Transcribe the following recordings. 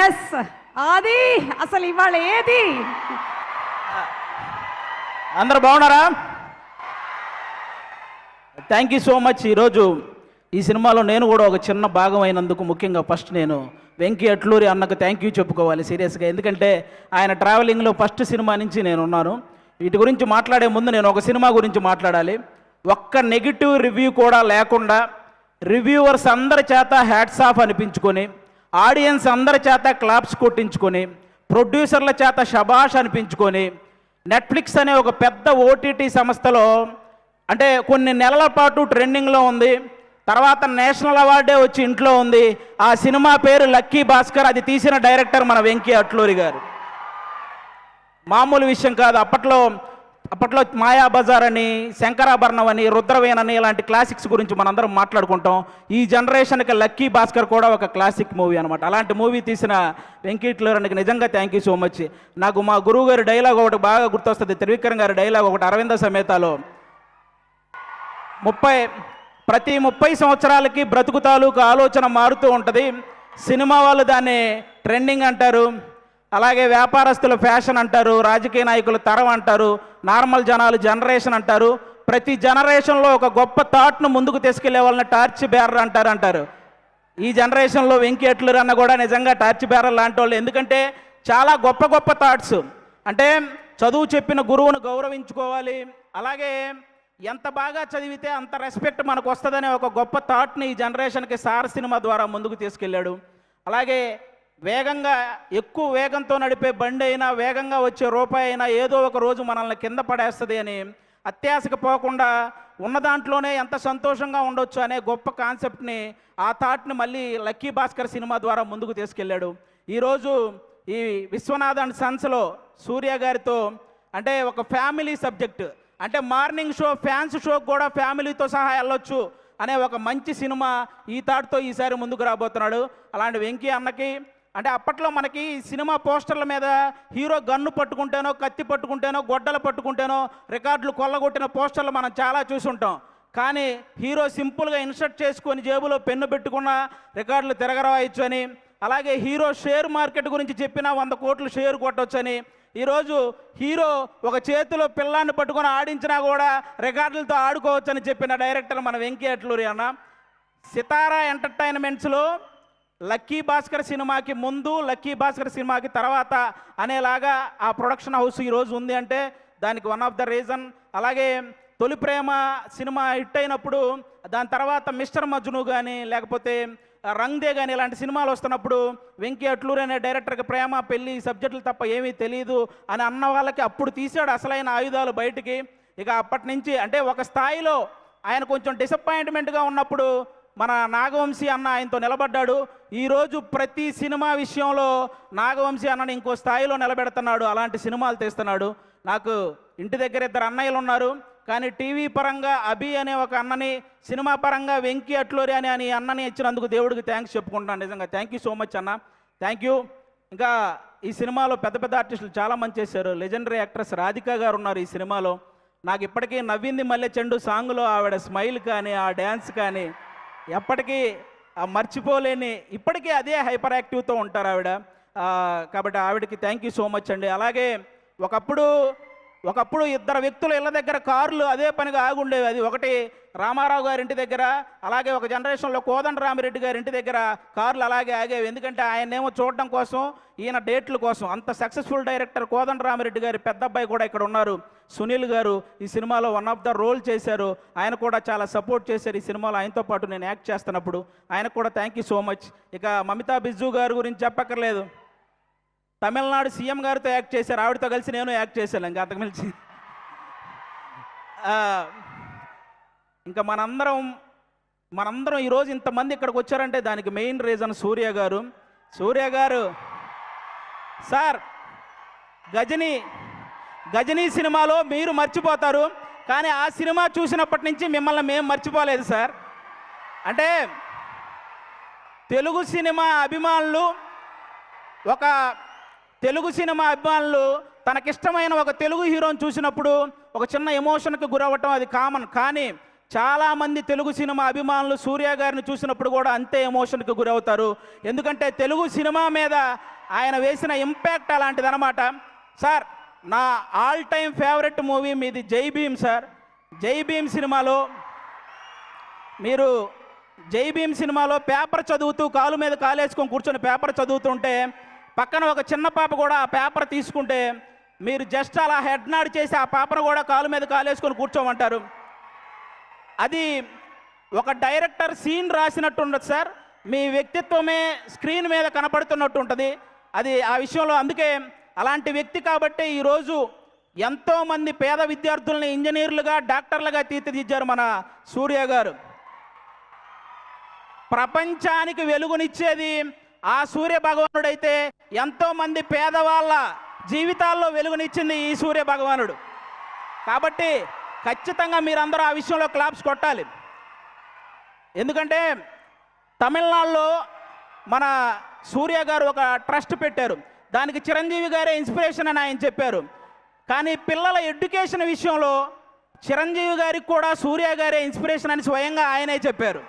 Yes అది అసలు ఇవాళ ఏది అందరు బాగున్నారా? Thank you so much. ఈరోజు ఈ సినిమాలో నేను కూడా ఒక చిన్న భాగం అయినందుకు ముఖ్యంగా ఫస్ట్ నేను వెంకీ అట్లూరి అన్నకు థ్యాంక్ యూ చెప్పుకోవాలి సీరియస్గా. ఎందుకంటే ఆయన ట్రావెలింగ్లో ఫస్ట్ సినిమా నుంచి నేను ఉన్నాను. వీటి గురించి మాట్లాడే ముందు నేను ఒక సినిమా గురించి మాట్లాడాలి. ఒక్క నెగిటివ్ రివ్యూ కూడా లేకుండా రివ్యూవర్స్ అందరి చేత హ్యాట్స్ ఆఫ్ అనిపించుకొని, ఆడియన్స్ అందరి చేత క్లాప్స్ కొట్టించుకొని, ప్రొడ్యూసర్ల చేత షబాష్ అనిపించుకొని, నెట్ఫ్లిక్స్ అనే ఒక పెద్ద ఓటీటీ సంస్థలో అంటే కొన్ని నెలల పాటు ట్రెండింగ్లో ఉంది. తర్వాత నేషనల్ అవార్డే వచ్చి ఇంట్లో ఉంది. ఆ సినిమా పేరు లక్కీ భాస్కర్. అది తీసిన డైరెక్టర్ మన వెంకీ అట్లూరి గారు. మామూలు విషయం కాదు. అప్పట్లో మాయాబజార్ అని, శంకరాభరణం అని, రుద్రవేణ్ అని ఇలాంటి క్లాసిక్స్ గురించి మనందరం మాట్లాడుకుంటాం. ఈ జనరేషన్కి లక్కీ భాస్కర్ కూడా ఒక క్లాసిక్ మూవీ అనమాట. అలాంటి మూవీ తీసిన వెంకీ అట్లూరికి నిజంగా థ్యాంక్ యూ సో మచ్. నాకు మా గురువు గారి డైలాగ్ ఒకటి బాగా గుర్తొస్తుంది. త్రివిక్రమ్ గారి డైలాగ్ ఒకటి అరవింద సమేతలో, ప్రతి 30 సంవత్సరాలకి బ్రతుకు తాలూకు ఆలోచన మారుతూ ఉంటుంది. సినిమా వాళ్ళు దాన్ని ట్రెండింగ్ అంటారు, అలాగే వ్యాపారస్తులు ఫ్యాషన్ అంటారు, రాజకీయ నాయకులు తరం అంటారు, నార్మల్ జనాలు జనరేషన్ అంటారు. ప్రతి జనరేషన్లో ఒక గొప్ప థాట్ను ముందుకు తీసుకెళ్లే వాళ్ళని టార్చ్ బేరర్ అంటారు. ఈ జనరేషన్లో వెంకీ అట్లూరి అన్న కూడా నిజంగా టార్చ్ బేరర్ లాంటి వాళ్ళు. ఎందుకంటే చాలా గొప్ప థాట్స్. అంటే చదువు చెప్పిన గురువును గౌరవించుకోవాలి, అలాగే ఎంత బాగా చదివితే అంత రెస్పెక్ట్ మనకు వస్తుందనే ఒక గొప్ప థాట్ని ఈ జనరేషన్కి సార్ సినిమా ద్వారా ముందుకు తీసుకెళ్ళాడు. అలాగే ఎక్కువ వేగంతో నడిపే బండి అయినా, వేగంగా వచ్చే రూపాయి అయినా ఏదో ఒక రోజు మనల్ని కింద పడేస్తుంది అని అత్యాశకు పోకుండా ఉన్న దాంట్లోనే ఎంత సంతోషంగా ఉండొచ్చు అనే గొప్ప కాన్సెప్ట్ని, ఆ థాట్ని మళ్ళీ లక్కీ భాస్కర్ సినిమా ద్వారా ముందుకు తీసుకెళ్ళాడు. ఈరోజు ఈ విశ్వనాథ్ అండ్ సన్స్లో సూర్య గారితో అంటే ఒక ఫ్యామిలీ సబ్జెక్ట్, అంటే మార్నింగ్ షో ఫ్యాన్స్ షోకి కూడా ఫ్యామిలీతో సహా వెళ్ళొచ్చు అనే ఒక మంచి సినిమా ఈ థాట్తో ఈసారి ముందుకు రాబోతున్నాడు. అలాంటి వెంకీ అన్నకి అంటే అప్పట్లో మనకి సినిమా పోస్టర్ల మీద హీరో గన్ను పట్టుకుంటేనో, కత్తి పట్టుకుంటేనో, గొడ్డలు పట్టుకుంటేనో రికార్డులు కొల్లగొట్టిన పోస్టర్లు మనం చాలా చూసుంటాం. కానీ హీరో సింపుల్గా ఇన్సర్ట్ చేసుకొని జేబులో పెన్ను పెట్టుకున్న రికార్డులు తిరగరాయొచ్చు అని, అలాగే హీరో షేర్ మార్కెట్ గురించి చెప్పినా 100 కోట్లు షేర్ కొట్టొచ్చు అని, ఈరోజు హీరో ఒక చేతిలో పిల్లాన్ని పట్టుకొని ఆడించినా కూడా రికార్డులతో ఆడుకోవచ్చని చెప్పిన డైరెక్టర్ మన వెంకీ అట్లూరి అన్న. సితారా ఎంటర్టైన్మెంట్స్లో లక్కీ భాస్కర్ సినిమాకి ముందు, లక్కీ భాస్కర్ సినిమాకి తర్వాత అనేలాగా ఆ ప్రొడక్షన్ హౌస్ ఈరోజు ఉంది అంటే దానికి వన్ ఆఫ్ ద రీజన్. అలాగే తొలి ప్రేమ సినిమా హిట్ అయినప్పుడు దాని తర్వాత మిస్టర్ మజ్ను కానీ, లేకపోతే రంగ్ దే కానీ ఇలాంటి సినిమాలు వస్తున్నప్పుడు వెంకీ అట్లూరి అనే డైరెక్టర్కి ప్రేమ, పెళ్ళి సబ్జెక్టులు తప్ప ఏమీ తెలియదు అని అన్న వాళ్ళకి అప్పుడు తీసాడు అసలైన ఆయుధాలు బయటికి. ఇక అప్పటి నుంచి అంటే ఒక స్థాయిలో ఆయన కొంచెం డిసప్పాయింట్మెంట్గా ఉన్నప్పుడు మన నాగవంశీ అన్న ఆయనతో నిలబడ్డాడు. ఈరోజు ప్రతి సినిమా విషయంలో నాగవంశీ అన్నని ఇంకో స్థాయిలో నిలబెడుతున్నాడు. అలాంటి సినిమాలు తీస్తున్నాడు. నాకు ఇంటి దగ్గర 2 అన్నయ్యలు ఉన్నారు, కానీ టీవీ పరంగా అభి అనే ఒక అన్నని, సినిమా పరంగా వెంకీ అట్లూరి అని అన్నని ఇచ్చినందుకు దేవుడికి థ్యాంక్స్ చెప్పుకుంటున్నాను. నిజంగా థ్యాంక్ యూ సో మచ్ అన్న, థ్యాంక్ యూ. ఇంకా ఈ సినిమాలో పెద్ద ఆర్టిస్టులు చాలామంది చేశారు. లెజెండరీ యాక్ట్రెస్ రాధిక గారు ఉన్నారు ఈ సినిమాలో. నాకు ఇప్పటికీ నవ్వింది మల్లె చెండు సాంగ్లో ఆవిడ స్మైల్ కానీ, ఆ డ్యాన్స్ కానీ ఎప్పటికీ మర్చిపోలేని, ఇప్పటికీ అదే హైపర్ యాక్టివ్తో ఉంటారు ఆవిడ. కాబట్టి ఆవిడకి థ్యాంక్ యూ సో మచ్ అండి. అలాగే ఒకప్పుడు 2 వ్యక్తులు ఇళ్ళ దగ్గర కార్లు అదే పనిగా ఆగుండేవి. అది ఒకటి రామారావు గారి ఇంటి దగ్గర, అలాగే ఒక జనరేషన్లో కోదండరామిరెడ్డి గారి ఇంటి దగ్గర కార్లు అలాగే ఆగేవి. ఎందుకంటే ఆయనేమో చూడడం కోసం, ఈయన డేట్ల కోసం. అంత సక్సెస్ఫుల్ డైరెక్టర్ కోదండరామిరెడ్డి గారి పెద్ద అబ్బాయి కూడా ఇక్కడ ఉన్నారు, సునీల్ గారు. ఈ సినిమాలో వన్ ఆఫ్ ద రోల్ చేశారు. ఆయన కూడా చాలా సపోర్ట్ చేశారు ఈ సినిమాలో. ఆయనతో పాటు నేను యాక్ట్ చేస్తున్నప్పుడు ఆయనకు కూడా థ్యాంక్ యూ సో మచ్. ఇక మమితా బిజ్జు గారి గురించి చెప్పక్కర్లేదు. తమిళనాడు సీఎం గారితో యాక్ట్ చేశారు, ఆవిడతో కలిసి నేను యాక్ట్ చేశాను. ఇంకా అంతకుమించి ఇంకా మనందరం ఈరోజు ఇంతమంది ఇక్కడికి వచ్చారంటే దానికి మెయిన్ రీజన్ సూర్య గారు. సార్ గజనీ సినిమాలో మీరు మర్చిపోతారు, కానీ ఆ సినిమా చూసినప్పటి నుంచి మిమ్మల్ని మేము మర్చిపోలేదు సార్. అంటే తెలుగు సినిమా అభిమానులు తనకిష్టమైన ఒక తెలుగు హీరోని చూసినప్పుడు ఒక చిన్న ఎమోషన్కి గురవ్వటం అది కామన్. కానీ చాలామంది తెలుగు సినిమా అభిమానులు సూర్య గారిని చూసినప్పుడు కూడా అంతే ఎమోషన్కి గురవుతారు. ఎందుకంటే తెలుగు సినిమా మీద ఆయన వేసిన ఇంపాక్ట్ అలాంటిదన్నమాట. సార్, నా ఆల్ టైమ్ ఫేవరెట్ మూవీ మీది జై భీమ్ సార్. జై భీమ్ సినిమాలో మీరు పేపర్ చదువుతూ కాలు మీద కాలేసుకొని కూర్చొని పేపర్ చదువుతుంటే పక్కన ఒక చిన్న పాప కూడా ఆ పేపర్ తీసుకుంటే మీరు జస్ట్ అలా హెడ్ నాడ్ చేసి ఆ పాపను కూడా కాలు మీద కాలేసుకొని కూర్చోమంటారు. అది ఒక డైరెక్టర్ సీన్ రాసినట్టు ఉండదు సార్. మీ వ్యక్తిత్వమే స్క్రీన్ మీద కనపడుతున్నట్టు ఉంటుంది. అది ఆ విషయంలో అందుకే అలాంటి వ్యక్తి కాబట్టి ఈరోజు ఎంతోమంది పేద విద్యార్థుల్ని ఇంజనీర్లుగా డాక్టర్లుగా తీర్చిదిద్దారు మన సూర్య గారు. ప్రపంచానికి వెలుగునిచ్చేది ఆ సూర్య భగవానుడైతే ఎంతోమంది పేదవాళ్ళ జీవితాల్లో వెలుగునిచ్చింది ఈ సూర్య భగవానుడు. కాబట్టి ఖచ్చితంగా మీరందరూ ఆ విషయంలో క్లాప్స్ కొట్టాలి. ఎందుకంటే తమిళనాడులో మన సూర్య గారు ఒక ట్రస్ట్ పెట్టారు. దానికి చిరంజీవి గారే ఇన్స్పిరేషన్ అని ఆయన చెప్పారు. కానీ పిల్లల ఎడ్యుకేషన్ విషయంలో చిరంజీవి గారికి కూడా సూర్య గారే ఇన్స్పిరేషన్ అని స్వయంగా ఆయనే చెప్పారు.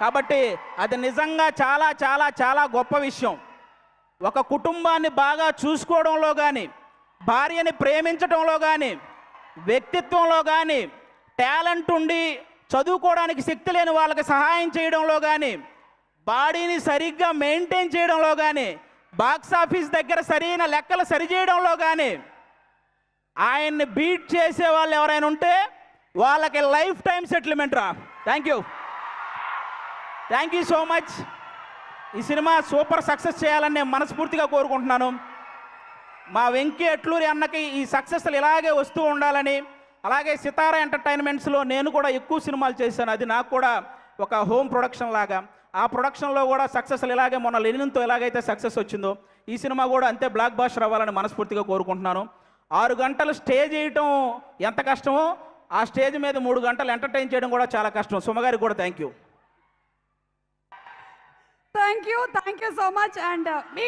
కాబట్టి అది నిజంగా చాలా చాలా చాలా గొప్ప విషయం. ఒక కుటుంబాన్ని బాగా చూసుకోవడంలో కానీ, భార్యని ప్రేమించడంలో కానీ, వ్యక్తిత్వంలో కానీ, టాలెంట్ ఉండి చదువుకోవడానికి శక్తి లేని వాళ్ళకి సహాయం చేయడంలో కానీ, బాడీని సరిగ్గా మెయింటైన్ చేయడంలో కానీ, బాక్స్ ఆఫీస్ దగ్గర సరైన లెక్కలు సరిచేయడంలో కానీ ఆయన్ని బీట్ చేసే వాళ్ళు ఎవరైనా ఉంటే వాళ్ళకి లైఫ్ టైం సెటిల్మెంట్ రా. Thank you so much. ఈ సినిమా సూపర్ సక్సెస్ చేయాలని నేను మనస్ఫూర్తిగా కోరుకుంటున్నాను. మా వెంకీ అట్లూరి అన్నకి ఈ సక్సెస్లు ఇలాగే వస్తూ ఉండాలని, అలాగే సితారా ఎంటర్టైన్మెంట్స్లో నేను కూడా ఎక్కువ సినిమాలు చేశాను. అది నాకు కూడా ఒక హోమ్ ప్రొడక్షన్ లాగా. ఆ ప్రొడక్షన్లో కూడా సక్సెస్లు ఇలాగే మొన్న లెనిన్తో ఎలాగైతే సక్సెస్ వచ్చిందో ఈ సినిమా కూడా అంతే బ్లాక్ బాస్టర్ అవ్వాలని మనస్ఫూర్తిగా కోరుకుంటున్నాను. 6 గంటలు స్టేజ్ చేయటం ఎంత కష్టమో ఆ స్టేజ్ మీద 3 గంటలు ఎంటర్టైన్ చేయడం కూడా చాలా కష్టం. సుమగారికి కూడా thank you so much. And me